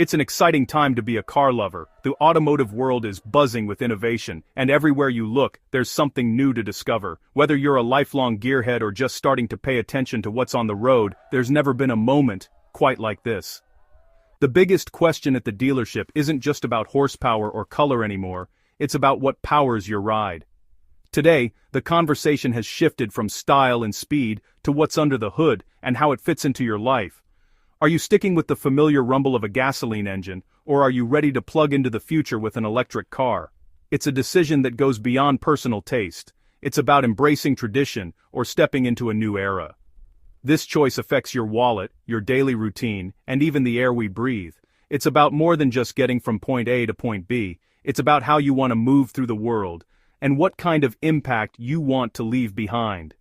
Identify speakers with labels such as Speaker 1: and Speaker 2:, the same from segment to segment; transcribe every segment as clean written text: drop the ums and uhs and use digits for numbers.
Speaker 1: It's an exciting time to be a car lover. The automotive world is buzzing with innovation, and everywhere you look, there's something new to discover. Whether you're a lifelong gearhead or just starting to pay attention to what's on the road, there's never been a moment quite like this. The biggest question at the dealership isn't just about horsepower or color anymore, it's about what powers your ride. Today, the conversation has shifted from style and speed to what's under the hood and how it fits into your life. Are you sticking with the familiar rumble of a gasoline engine, or are you ready to plug into the future with an electric car? It's a decision that goes beyond personal taste. It's about embracing tradition or stepping into a new era. This choice affects your wallet, your daily routine, and even the air we breathe. It's about more than just getting from point A to point B. It's about how you want to move through the world, and what kind of impact you want to leave behind.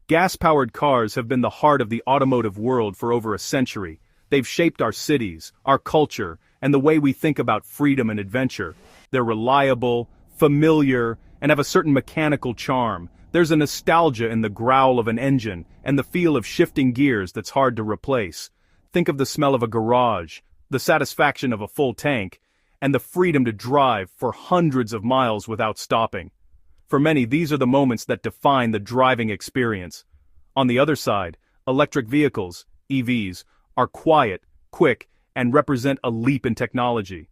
Speaker 1: Gas-powered cars have been the heart of the automotive world for over a century. They've shaped our cities, our culture, and the way we think about freedom and adventure. They're reliable, familiar, and have a certain mechanical charm. There's a nostalgia in the growl of an engine, and the feel of shifting gears that's hard to replace. Think of the smell of a garage, the satisfaction of a full tank, and the freedom to drive for hundreds of miles without stopping. For many, these are the moments that define the driving experience. On the other side, electric vehicles, EVs, are quiet, quick, and represent a leap in technology.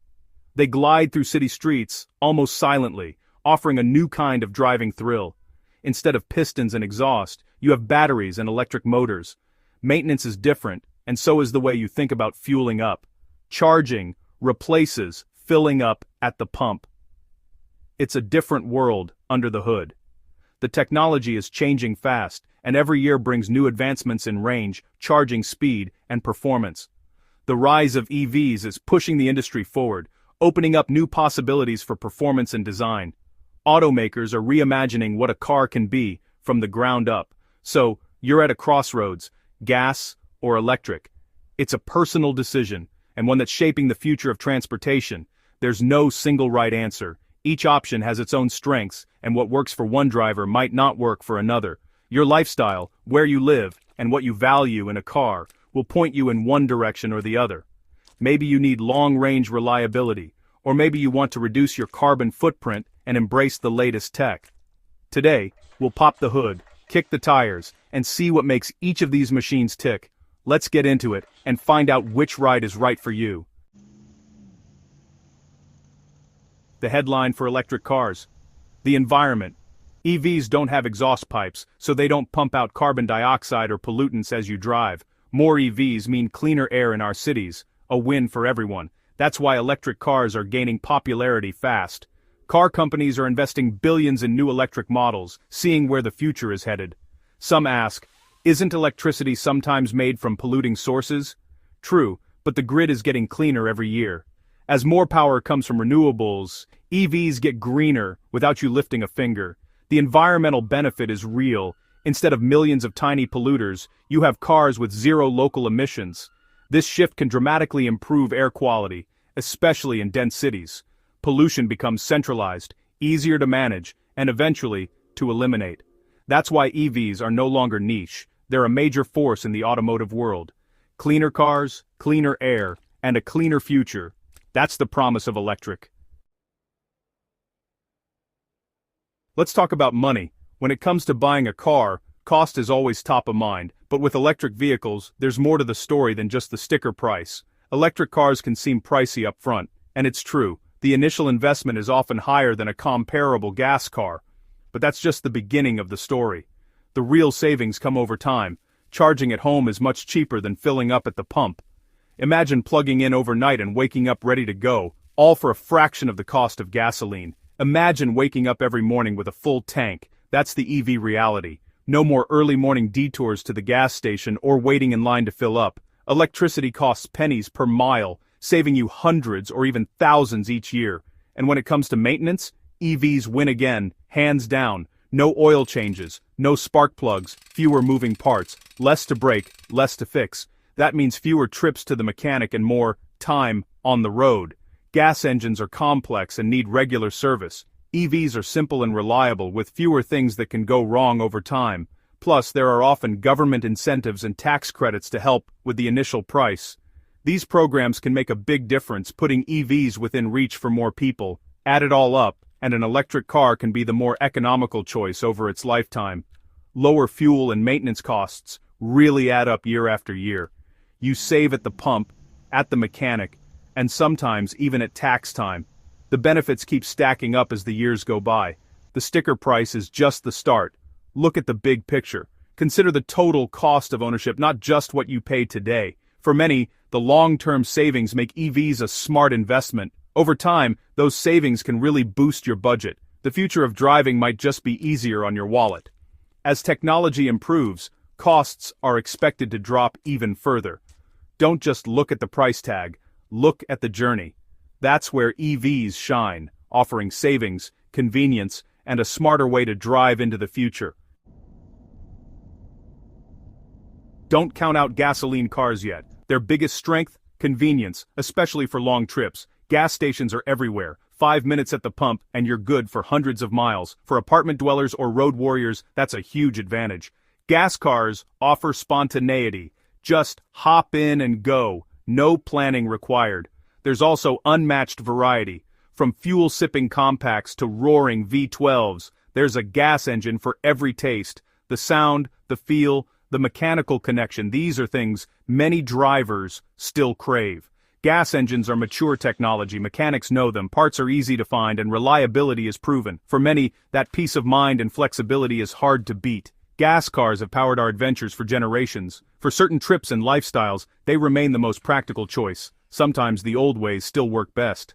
Speaker 1: They glide through city streets, almost silently, offering a new kind of driving thrill. Instead of pistons and exhaust, you have batteries and electric motors. Maintenance is different, and so is the way you think about fueling up. Charging replaces filling up at the pump. It's a different world under the hood. The technology is changing fast, and every year brings new advancements in range, charging speed, and performance. The rise of EVs is pushing the industry forward, opening up new possibilities for performance and design. Automakers are reimagining what a car can be from the ground up. So, you're at a crossroads, gas or electric. It's a personal decision, and one that's shaping the future of transportation. There's no single right answer. Each option has its own strengths, and what works for one driver might not work for another. Your lifestyle, where you live, and what you value in a car will point you in one direction or the other. Maybe you need long-range reliability, or maybe you want to reduce your carbon footprint and embrace the latest tech. Today, we'll pop the hood, kick the tires, and see what makes each of these machines tick. Let's get into it and find out which ride is right for you. The headline for electric cars: the environment. EVs don't have exhaust pipes, so they don't pump out carbon dioxide or pollutants as you drive. More EVs mean cleaner air in our cities, a win for everyone. That's why electric cars are gaining popularity fast. Car companies are investing billions in new electric models, seeing where the future is headed. Some ask, isn't electricity sometimes made from polluting sources? True, but the grid is getting cleaner every year. As more power comes from renewables, EVs get greener without you lifting a finger. The environmental benefit is real. Instead of millions of tiny polluters, you have cars with zero local emissions. This shift can dramatically improve air quality, especially in dense cities. Pollution becomes centralized, easier to manage, and eventually, to eliminate. That's why EVs are no longer niche. They're a major force in the automotive world. Cleaner cars, cleaner air, and a cleaner future. That's the promise of electric. Let's talk about money. When it comes to buying a car, cost is always top of mind, but with electric vehicles, there's more to the story than just the sticker price. Electric cars can seem pricey up front, and it's true. The initial investment is often higher than a comparable gas car. But that's just the beginning of the story. The real savings come over time. Charging at home is much cheaper than filling up at the pump. Imagine plugging in overnight and waking up ready to go, all for a fraction of the cost of gasoline. Imagine waking up every morning with a full tank. That's the EV reality. No more early morning detours to the gas station or waiting in line to fill up. Electricity costs pennies per mile, saving you hundreds or even thousands each year. And when it comes to maintenance, EVs win again, hands down. No oil changes, no spark plugs, fewer moving parts, less to break, less to fix. That means fewer trips to the mechanic and more time on the road. Gas engines are complex and need regular service. EVs are simple and reliable with fewer things that can go wrong over time. Plus, there are often government incentives and tax credits to help with the initial price. These programs can make a big difference, putting EVs within reach for more people. Add it all up, and an electric car can be the more economical choice over its lifetime. Lower fuel and maintenance costs really add up year after year. You save at the pump, at the mechanic, and sometimes even at tax time. The benefits keep stacking up as the years go by. The sticker price is just the start. Look at the big picture. Consider the total cost of ownership, not just what you pay today. For many, the long-term savings make EVs a smart investment. Over time, those savings can really boost your budget. The future of driving might just be easier on your wallet. As technology improves, costs are expected to drop even further. Don't just look at the price tag, look at the journey. That's where EVs shine, offering savings, convenience, and a smarter way to drive into the future. Don't count out gasoline cars yet. Their biggest strength? Convenience, especially for long trips. Gas stations are everywhere. 5 minutes at the pump, and you're good for hundreds of miles. For apartment dwellers or road warriors, that's a huge advantage. Gas cars offer spontaneity. Just hop in and go. No planning required. There's also unmatched variety. From fuel-sipping compacts to roaring V12s, there's a gas engine for every taste. The sound, the feel, the mechanical connection, these are things many drivers still crave. Gas engines are mature technology, mechanics know them, parts are easy to find, and reliability is proven. For many, that peace of mind and flexibility is hard to beat. Gas cars have powered our adventures for generations. For certain trips and lifestyles, they remain the most practical choice. Sometimes the old ways still work best.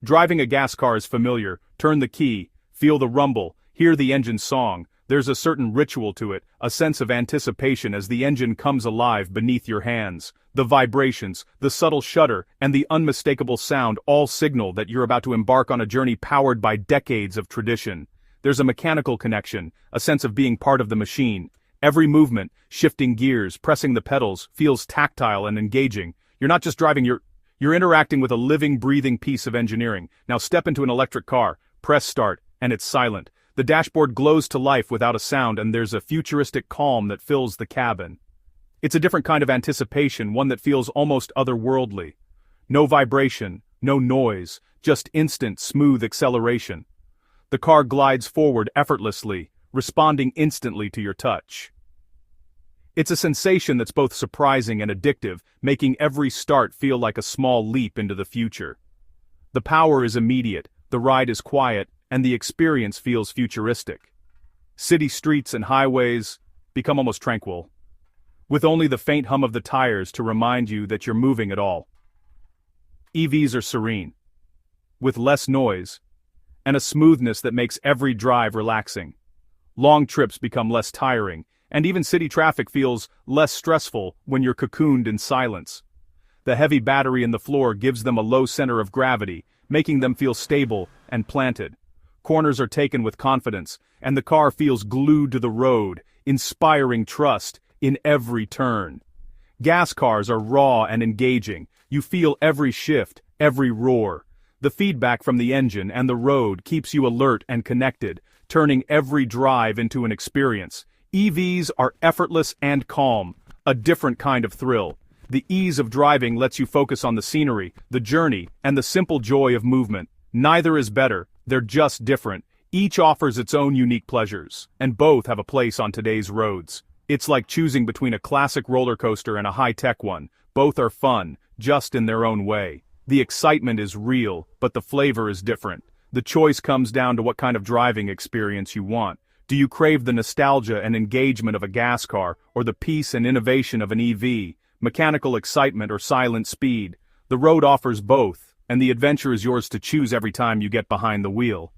Speaker 1: Driving a gas car is familiar. Turn the key, feel the rumble, hear the engine's song. There's a certain ritual to it, a sense of anticipation as the engine comes alive beneath your hands. The vibrations, the subtle shudder, and the unmistakable sound all signal that you're about to embark on a journey powered by decades of tradition. There's a mechanical connection, a sense of being part of the machine. Every movement, shifting gears, pressing the pedals, feels tactile and engaging. You're not just driving, you're interacting with a living, breathing piece of engineering. Now step into an electric car, press start, and it's silent. The dashboard glows to life without a sound, and there's a futuristic calm that fills the cabin. It's a different kind of anticipation, one that feels almost otherworldly. No vibration, no noise, just instant, smooth acceleration. The car glides forward effortlessly, responding instantly to your touch. It's a sensation that's both surprising and addictive, making every start feel like a small leap into the future. The power is immediate, the ride is quiet, and the experience feels futuristic. City streets and highways become almost tranquil, with only the faint hum of the tires to remind you that you're moving at all. EVs are serene, with less noise, and a smoothness that makes every drive relaxing. Long trips become less tiring, and even city traffic feels less stressful when you're cocooned in silence. The heavy battery in the floor gives them a low center of gravity, making them feel stable and planted. Corners are taken with confidence, and the car feels glued to the road, inspiring trust in every turn. Gas cars are raw and engaging. You feel every shift, every roar. The feedback from the engine and the road keeps you alert and connected, turning every drive into an experience. EVs are effortless and calm, a different kind of thrill. The ease of driving lets you focus on the scenery, the journey, and the simple joy of movement. Neither is better, they're just different. Each offers its own unique pleasures, and both have a place on today's roads. It's like choosing between a classic roller coaster and a high-tech one. Both are fun, just in their own way. The excitement is real, but the flavor is different. The choice comes down to what kind of driving experience you want. Do you crave the nostalgia and engagement of a gas car, or the peace and innovation of an EV, mechanical excitement or silent speed? The road offers both, and the adventure is yours to choose every time you get behind the wheel.